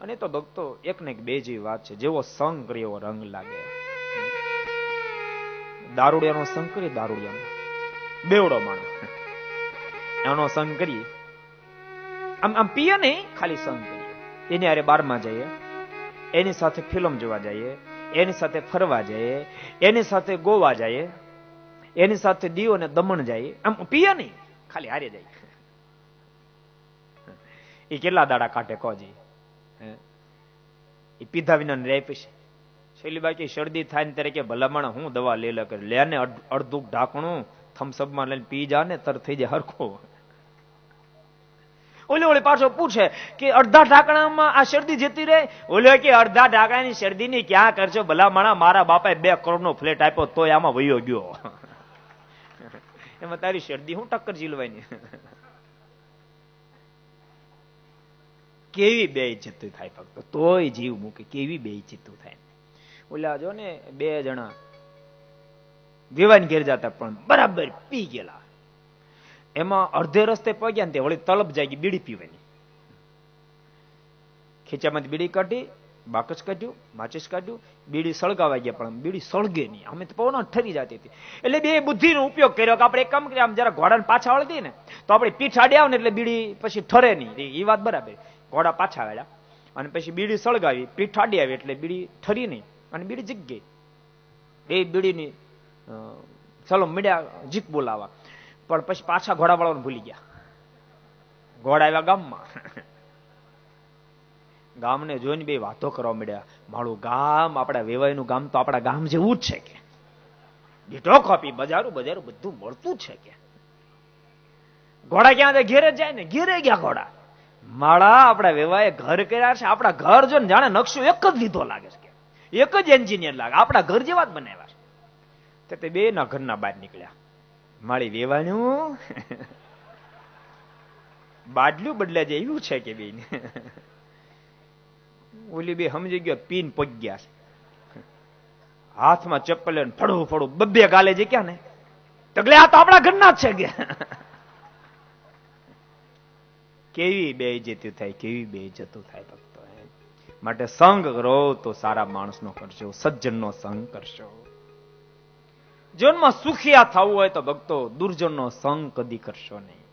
અને તો ભક્તો એક ને એક બે જેવી વાત છે. જેવો સંગ કરે એવો રંગ લાગે. દારૂડિયાનો સંગ કરીએ, દારૂડિયાનો બેવડો માણસ એનો સંગ કરીએ, આમ આમ પીએ નહીં, ખાલી સંગ કરીએ. એની હારે બારમાં જઈએ, એની સાથે ફિલ્મ જોવા જઈએ, એની સાથે ફરવા જઈએ, એની સાથે ગોવા જઈએ, એની સાથે દીવ અને દમણ જઈએ. આમ પીએ નહીં, ખાલી હારે જાય. એ કેટલા દાડા કાઢે કોજી? એ પીધા વિના રહે પછી છેલ્લી બાકી શરદી થાય ને ત્યારે કે ભલામણ હું દવા લે લે લે ને અડધું ઢાંકણું થમ્સઅપમાં લઈને પી જા ને તર થઈ જાય હરખો. ઓલે ઓલે પાછો પૂછે કે અડધા ઢાંકણામાં આ શરદી જતી રહે? ઓલે કે અડધા ઢાંકણાની શરદીની ક્યાં કરશો ભલામણા, મારા બાપાએ 2 કરોડનો ફ્લેટ આપ્યો તોય આમાં વયો ગયો. એમાં તારી શરદી હું ટક્કર ઝીલવાની? કેવી બેઇજ્જતી થાય ફક્ત, તોય જીવ મૂકે. કેવી બેઇજ્જતી થાય. ઓલા જો ને 2 જણા વિવાન ઘેર જતા પણ બરાબર પી ગયેલા. એમાં અડધે રસ્તે પગ્યા ને તે વળી તલબ જાગી બીડી પીવાની. ખીચામાંથી બીડી કાઢી, બાકસ કાઢ્યું, માચીસ કાઢ્યું, બીડી સળગાવા ગયા પણ બીડી સળગે નહીં. અમે તો પવન ઠરી જતી હતી. એટલે બે બુદ્ધિનો ઉપયોગ કર્યો કે આપણે એક કામ કરીએ, આમ જરા ઘોડાને પાછા વળી દઈએ ને તો આપણે પીઠ આડી આવે ને એટલે બીડી પછી ઠરે નહીં. એ વાત બરાબર. ઘોડા પાછા આવ્યા અને પછી બીડી સળગાવી, પીઠ આડી આવી એટલે બીડી ઠરી નહીં અને બીડી જીક ગઈ. એ બીડીની ચલો મીડ્યા જીક બોલાવા, પણ પછી પાછા ઘોડા વાળાને ભૂલી ગયા. ઘોડા આવ્યા ગામમાં. ગામને જોઈને બે વાતો કરવા મળ્યા. મારું ગામ, આપણા વેવાઈનું ગામ તો આપણા ગામ જેવું જ છે કે દીઠો કોપી, બજારું બજારું બધું મળતું છે કે. ઘોડા ક્યાં ઘેરે જાય ને, ઘેરે ગયા ઘોડા. માળા આપણા વેવાએ ઘર કર્યા છે, આપણા ઘર જો ને જાણે નકશો એક જ લીધો લાગે છે, એક જ એન્જિનિયર લાગે, આપણા ઘર જેવા જ બનાવ્યા છે. તે બે ના ઘરના બહાર નીકળ્યા. મારી વેવાનું બાદલું બદલા જાય એવું છે કે બેન. ઓલી બે સમજી ગયો, પીન પગ ગયા છે. હાથમાં ચપ્પલ ફળું ફળું બબ્બે ગાલે જે ક્યાં ને તગલે આ તો આપણા ઘરના જ છે કે. કેવી બેઇજ્જતી થાય, કેવી બેઇજ્જતી થાય ભક્તો. માટે સંગ કરો તો સારા માણસનો કરશો, સજ્જનનો સંગ કરશો. જીવનમાં સુખિયા થવું હોય તો ભક્તો દુર્જનનો સંગ કદી કરશો નહીં.